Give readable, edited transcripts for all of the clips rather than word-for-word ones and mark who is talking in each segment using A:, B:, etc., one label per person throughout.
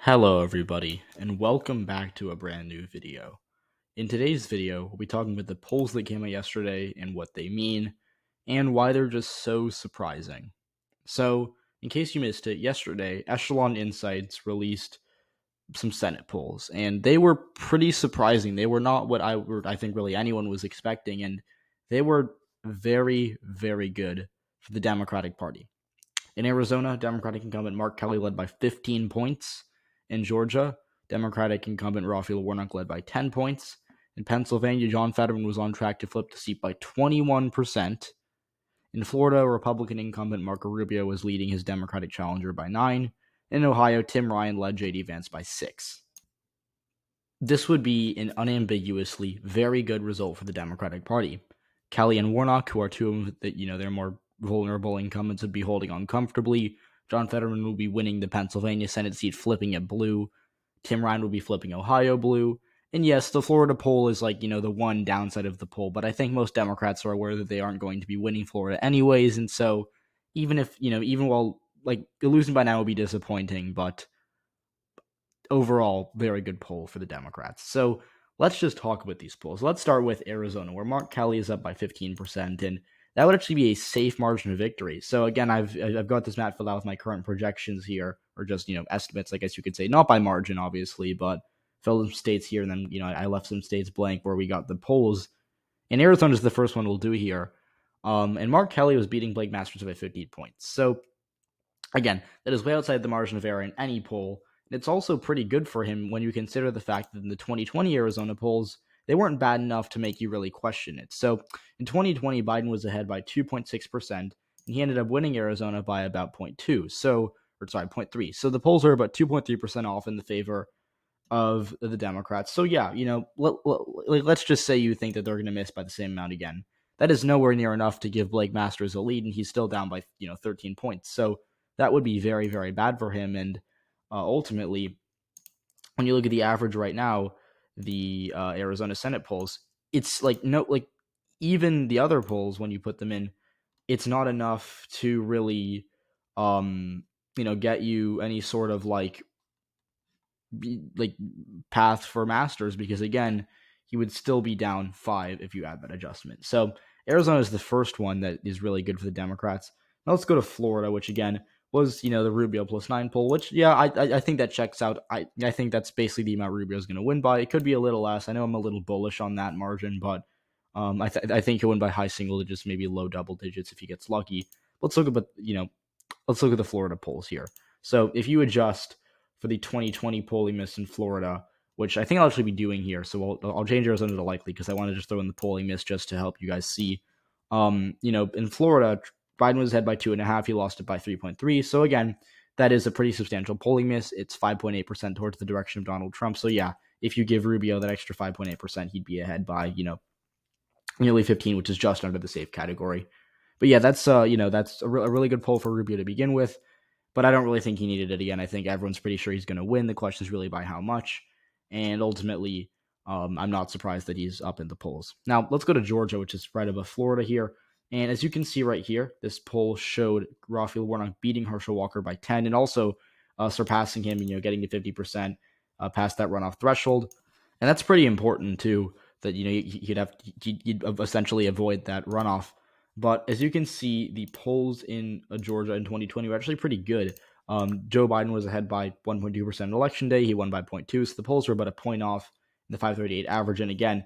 A: Hello everybody, and welcome back to a brand new video. In today's video, we'll be talking about the polls that came out yesterday and what they mean, and why they're just so surprising. So, in case you missed it, yesterday, Echelon Insights released some Senate polls, and they were pretty surprising. They were not what I think really anyone was expecting, and they were very, very good for the Democratic Party. In Arizona, Democratic incumbent Mark Kelly led by 15 points. In Georgia, Democratic incumbent Raphael Warnock led by 10 points. In Pennsylvania, John Fetterman was on track to flip the seat by 21%. In Florida, Republican incumbent Marco Rubio was leading his Democratic challenger by 9. In Ohio, Tim Ryan led J.D. Vance by 6. This would be an unambiguously very good result for the Democratic Party. Kelly and Warnock, who are two of them that, they're more vulnerable incumbents, would be holding on comfortably. John Fetterman will be winning the Pennsylvania Senate seat, flipping it blue. Tim Ryan will be flipping Ohio blue. And yes, the Florida poll is the one downside of the poll, but I think most Democrats are aware that they aren't going to be winning Florida anyways. And so even if, even while losing by now will be disappointing, but overall, very good poll for the Democrats. So let's just talk about these polls. Let's start with Arizona, where Mark Kelly is up by 15%, and that would actually be a safe margin of victory. So again, I've got this map filled out with my current projections here, or just estimates, I guess you could say, not by margin, obviously, but filled some states here, and then I left some states blank where we got the polls. And Arizona is the first one we'll do here. And Mark Kelly was beating Blake Masters by 15 points. So again, that is way outside the margin of error in any poll. And it's also pretty good for him when you consider the fact that in the 2020 Arizona polls, they weren't bad enough to make you really question it. So in 2020, Biden was ahead by 2.6%, and he ended up winning Arizona by about 0.2. So, or sorry, 0.3. So the polls are about 2.3% off in the favor of the Democrats. So yeah, let's just say you think that they're going to miss by the same amount again. That is nowhere near enough to give Blake Masters a lead, and he's still down by 13 points. So that would be very, very bad for him. And ultimately, when you look at the average right now, the Arizona Senate polls, it's even the other polls when you put them in, it's not enough to really get you any sort of path for Masters, because again, he would still be down 5 if you add that adjustment. So Arizona is the first one that is really good for the Democrats. Now let's go to Florida, which again was the Rubio +9 poll, which I think that checks out. I think that's basically the amount Rubio is going to win by. It could be a little less. I know I'm a little bullish on that margin, but I think he'll win by high single digits, maybe low double digits if he gets lucky. Let's look at the Florida polls here. So if you adjust for the 2020 polling miss in Florida, which I think I'll actually be doing here. So I'll change Arizona to likely because I want to just throw in the polling miss just to help you guys see. In Florida, Biden was ahead by 2.5. He lost it by 3.3. So again, that is a pretty substantial polling miss. It's 5.8% towards the direction of Donald Trump. So yeah, if you give Rubio that extra 5.8%, he'd be ahead by nearly 15, which is just under the safe category. But yeah, that's that's a really good poll for Rubio to begin with. But I don't really think he needed it again. I think everyone's pretty sure he's going to win. The question is really by how much. And ultimately, I'm not surprised that he's up in the polls. Now, let's go to Georgia, which is right above Florida here. And as you can see right here, this poll showed Raphael Warnock beating Herschel Walker by 10 and also surpassing him, getting to 50% past that runoff threshold. And that's pretty important, too, that, you'd essentially avoid that runoff. But as you can see, the polls in Georgia in 2020 were actually pretty good. Joe Biden was ahead by 1.2% on election day. He won by 0.2, so the polls were about a point off in the 538 average. And again,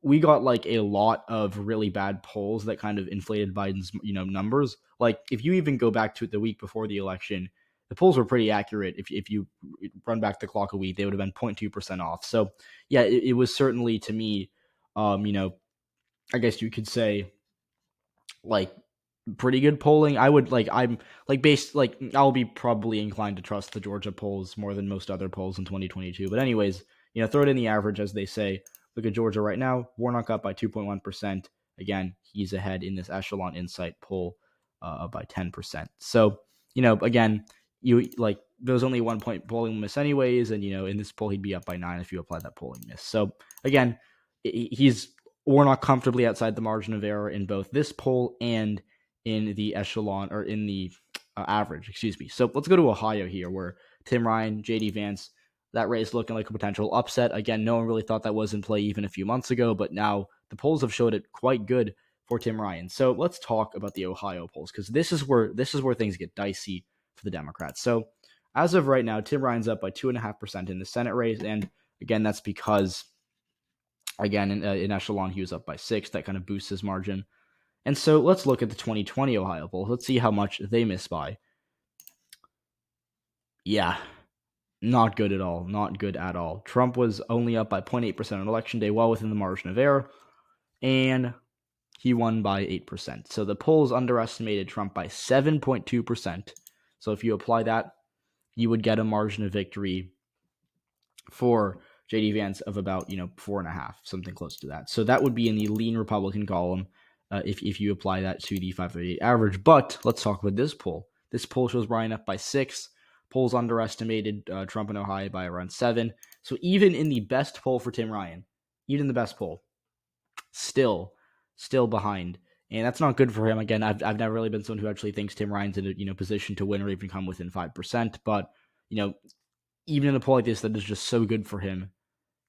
A: we got a lot of really bad polls that kind of inflated Biden's numbers. Like if you even go back to the week before the election, the polls were pretty accurate. If you run back the clock a week, they would have been 0.2% off. So yeah, it was certainly to me, I guess you could say pretty good polling. I'll be probably inclined to trust the Georgia polls more than most other polls in 2022. But anyways, throw it in the average, as they say. Look at Georgia right now. Warnock up by 2.1%. Again, he's ahead in this Echelon Insight poll by 10%. So, again, there's only 1 point polling miss anyways. And, in this poll, he'd be up by 9 if you apply that polling miss. So again, he's Warnock comfortably outside the margin of error in both this poll and in the echelon, or in the average, excuse me. So let's go to Ohio here, where Tim Ryan, J.D. Vance, That race looking like a potential upset. Again, no one really thought that was in play even a few months ago, but now the polls have showed it quite good for Tim Ryan. So let's talk about the Ohio polls, because this is where things get dicey for the Democrats. So as of right now, Tim Ryan's up by 2.5% in the Senate race, and again, that's because in echelon he was up by 6. That kind of boosts his margin. And so let's look at the 2020 Ohio poll. Let's see how much they miss by. Yeah, not good at all. Not good at all. Trump was only up by 0.8% on election day, well within the margin of error, and he won by 8%. So the polls underestimated Trump by 7.2%. So if you apply that, you would get a margin of victory for JD Vance of about 4.5, something close to that. So that would be in the lean Republican column if you apply that to the 538 average. But let's talk about this poll. This poll shows Ryan up by 6. Polls underestimated Trump in Ohio by around 7. So even in the best poll for Tim Ryan, even in the best poll, still behind. And that's not good for him. Again, I've never really been someone who actually thinks Tim Ryan's in a position to win or even come within 5%. But even in a poll like this that is just so good for him,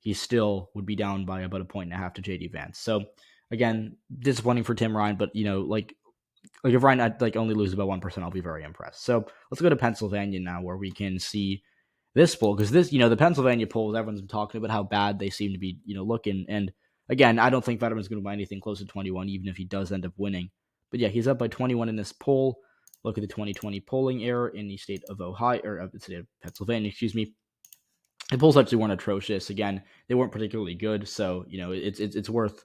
A: he still would be down by about 1.5 to JD Vance. So again, disappointing for Tim Ryan, but if Ryan only loses about 1%, I'll be very impressed. So let's go to Pennsylvania now, where we can see this poll, because the Pennsylvania polls, everyone's been talking about how bad they seem to be looking. And again, I don't think Fetterman's going to win anything close to 21, even if he does end up winning. But yeah, he's up by 21 in this poll. Look at the 2020 polling error in the state of Ohio, or the state of Pennsylvania, excuse me. The polls actually weren't atrocious. Again, they weren't particularly good, so it's worth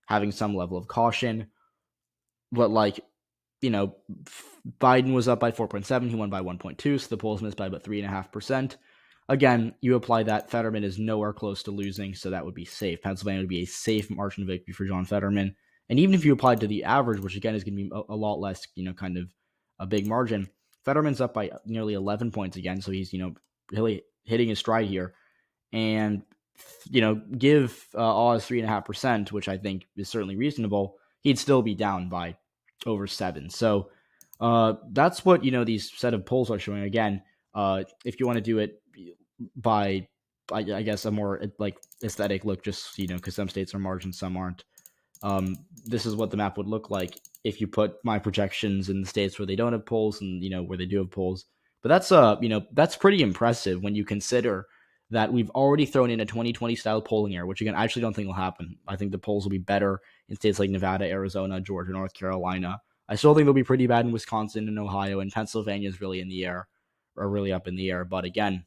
A: having some level of caution. But Biden was up by 4.7. He won by 1.2, so the polls missed by about 3.5%. Again, you apply that, Fetterman is nowhere close to losing, so that would be safe. Pennsylvania would be a safe margin of victory for John Fetterman. And even if you applied to the average, which again is going to be a lot less, kind of a big margin, Fetterman's up by nearly 11 points again, so he's, really hitting his stride here. And, give Oz 3.5%, which I think is certainly reasonable, he'd still be down by over 7. So that's what these set of polls are showing. Again, if you want to do it by I guess a more aesthetic look, just because some states are margins, some aren't. This is what the map would look like if you put my projections in the states where they don't have polls and where they do have polls. But that's pretty impressive when you consider that we've already thrown in a 2020 style polling error, which again I actually don't think will happen. I think the polls will be better in states like Nevada, Arizona, Georgia, North Carolina. I still think they'll be pretty bad in Wisconsin and Ohio, and Pennsylvania is really in the air, or really up in the air. But again,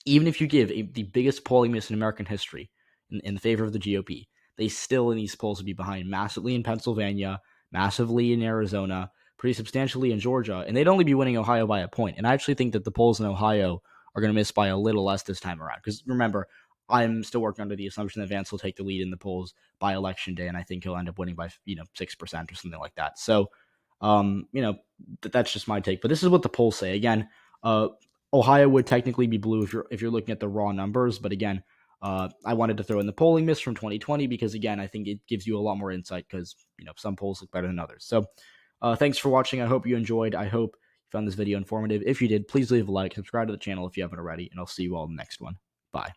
A: even if you give the biggest polling miss in American history in favor of the GOP, they still in these polls would be behind massively in Pennsylvania, massively in Arizona, pretty substantially in Georgia, and they'd only be winning Ohio by a point. And I actually think that the polls in Ohio are going to miss by a little less this time around. Because remember, I'm still working under the assumption that Vance will take the lead in the polls by election day, and I think he'll end up winning by 6% or something like that. So, that's just my take. But this is what the polls say. Again, Ohio would technically be blue if you're looking at the raw numbers, but again, I wanted to throw in the polling miss from 2020 because again, I think it gives you a lot more insight because some polls look better than others. So, thanks for watching. I hope you enjoyed. I hope you found this video informative. If you did, please leave a like, subscribe to the channel if you haven't already, and I'll see you all in the next one. Bye.